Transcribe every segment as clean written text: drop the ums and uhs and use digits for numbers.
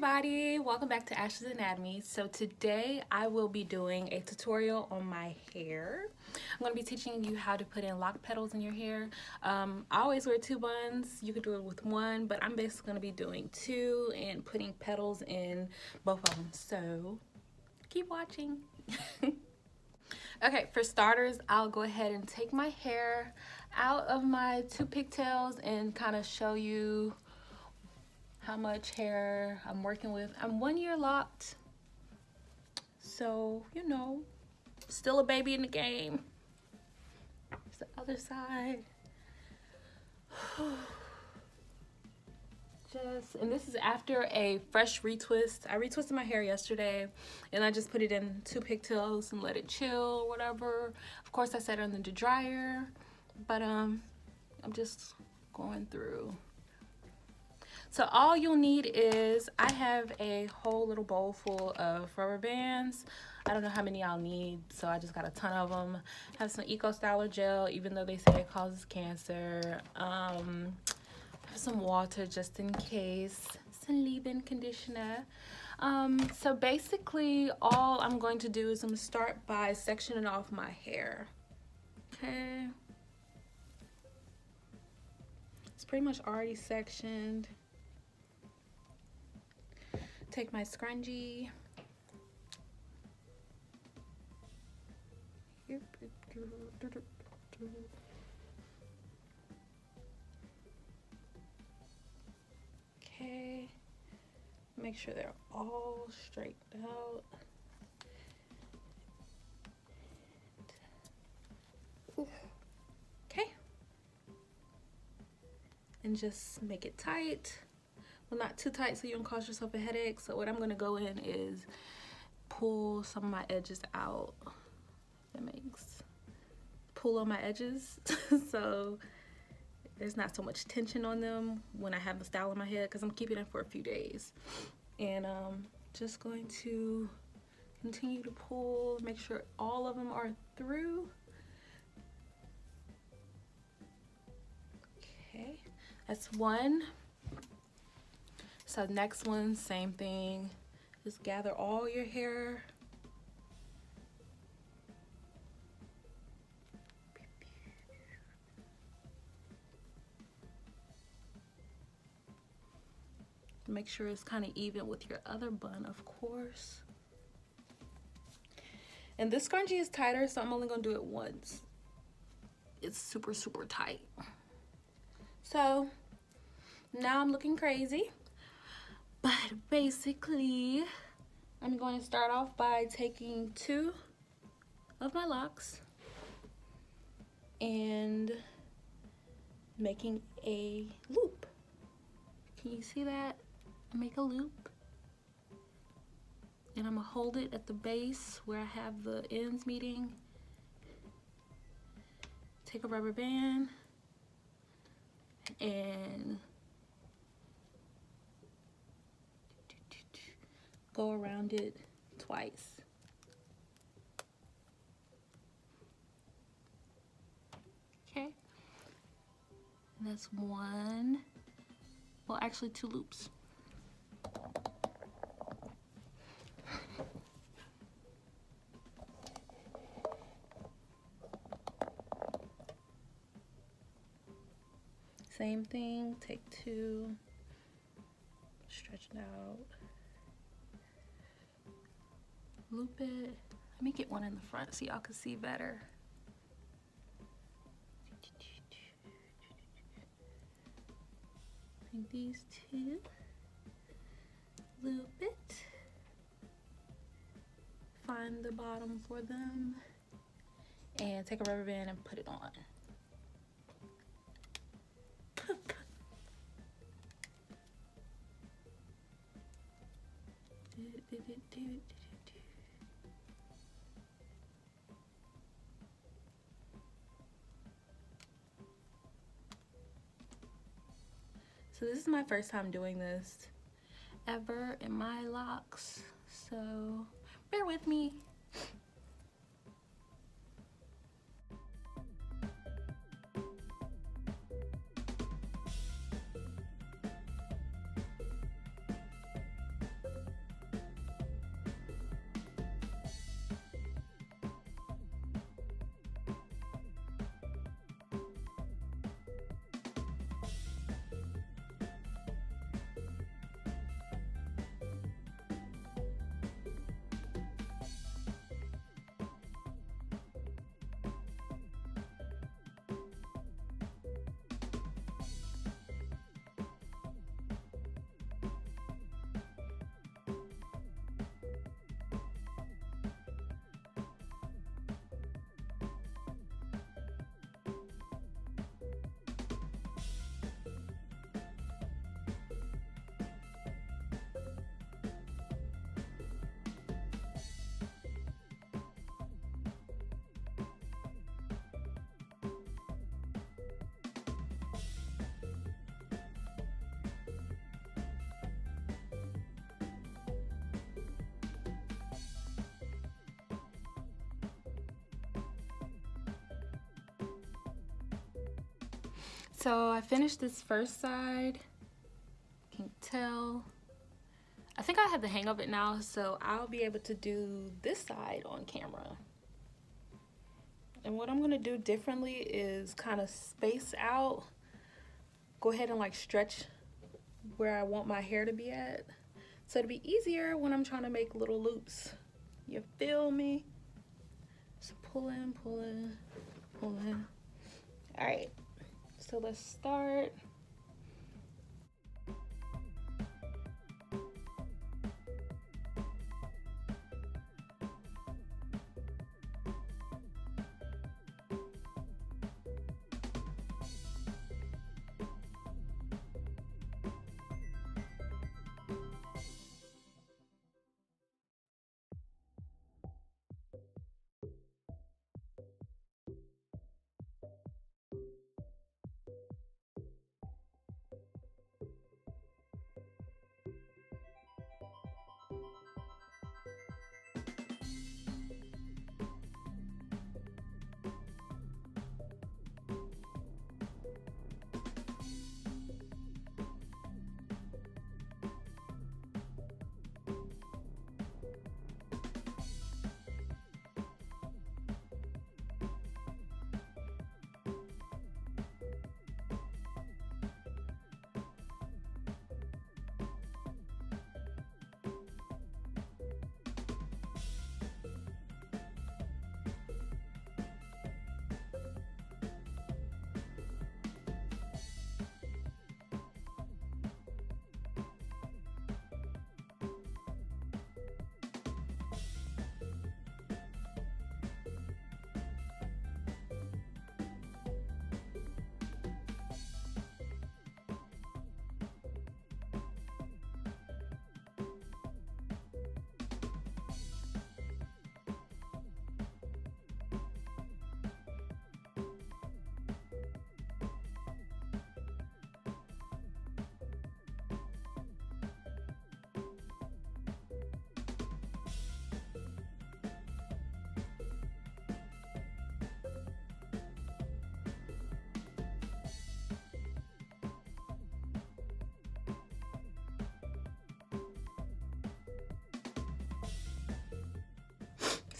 everybody, welcome back to Ashley's Anatomy. So today I will be doing a tutorial on my hair. I'm going to be teaching you how to put in lock petals in your hair. I always wear 2 buns. You could do it with 1, but I'm basically going to be doing 2 and putting petals in both of them. So keep watching. Okay, for starters, I'll go ahead and take my hair out of my 2 pigtails and kind of show you how much hair I'm working with. I'm 1 year locked, so you know, still a baby in the game. It's the other side. And this is after a fresh retwist. I retwisted my hair yesterday and I just put it in 2 pigtails and let it chill or whatever. Of course I set it under the dryer, but I'm just going through. So all you'll need is, I have a whole little bowl full of rubber bands. I don't know how many I'll need, so I just got a ton of them. I have some Eco Styler gel, even though they say it causes cancer. I have some water just in case. Some leave-in conditioner. So basically all I'm going to do is I'm going to start by sectioning off my hair. Okay. It's pretty much already sectioned. Take my scrunchie. Okay. Make sure they're all straightened out. Okay. And just make it tight. Well, not too tight so you don't cause yourself a headache. So what I'm going to go in is pull some of my edges out. That makes pull on my edges so there's not so much tension on them when I have the style in my head, because I'm keeping it for a few days. And just going to continue to pull, make sure all of them are through. Okay, that's 1. So next one, same thing. Just gather all your hair. Make sure it's kind of even with your other bun, of course. And this scrunchie is tighter, so I'm only gonna do it once. It's super, super tight. So now I'm looking crazy. But basically, I'm going to start off by taking 2 of my locks and making a loop. Can you see that? Make a loop. And I'm going to hold it at the base where I have the ends meeting. Take a rubber band and go around it twice. Okay, and that's 1, well actually 2 loops. Same thing, take 2, stretch it out. Loop it. Let me get one in the front so y'all can see better. Take these 2. Loop it. Find the bottom for them. And take a rubber band and put it on. So this is my first time doing this ever in my locks, so bear with me. So I finished this first side. Can you tell? I think I have the hang of it now, so I'll be able to do this side on camera. And what I'm gonna do differently is kind of space out. Go ahead and like stretch where I want my hair to be at. So it'll be easier when I'm trying to make little loops. You feel me? So pull in, pull in, pull in. All right, so let's start.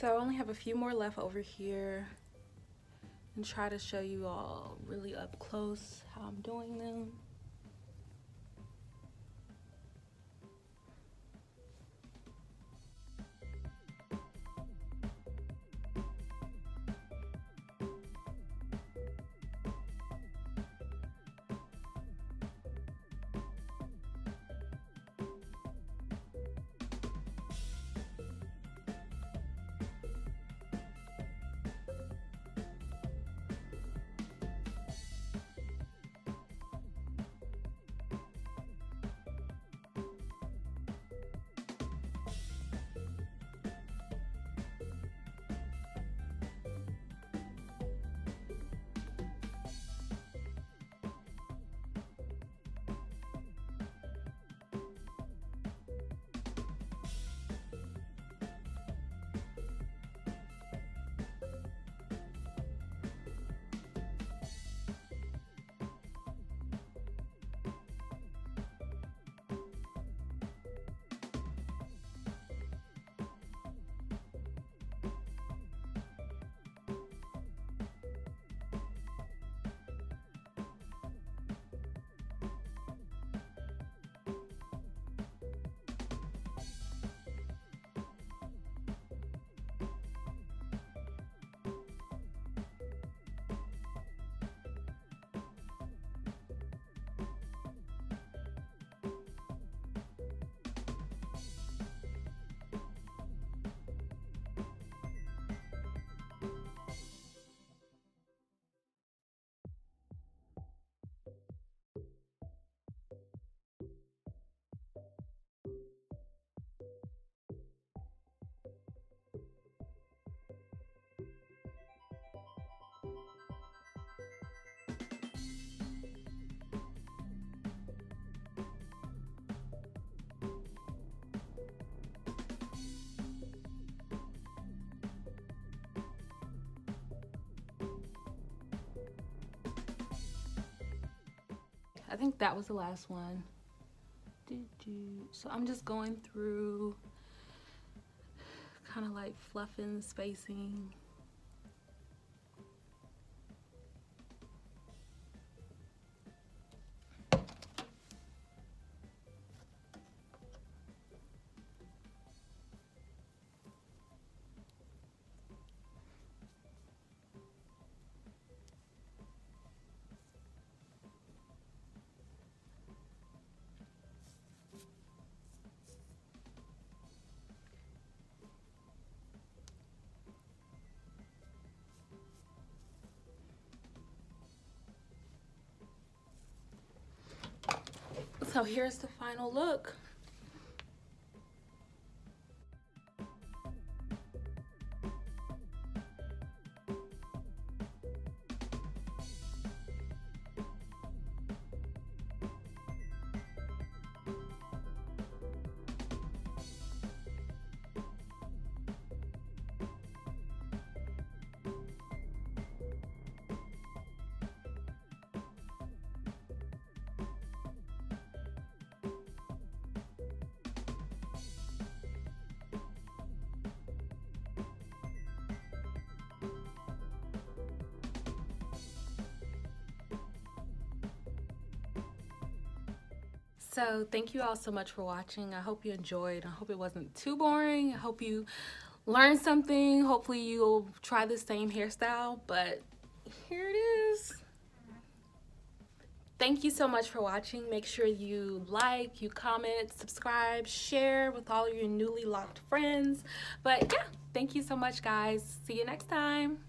So I only have a few more left over here and try to show you all really up close how I'm doing them. I think that was the last one. So I'm just going through, kind of like fluffing the spacing. So here's the final look. So thank you all so much for watching. I hope you enjoyed. I hope it wasn't too boring. I hope you learned something. Hopefully you'll try the same hairstyle, but here it is. Thank you so much for watching. Make sure you like, you comment, subscribe, share with all your newly locked friends. But yeah, thank you so much, guys. See you next time.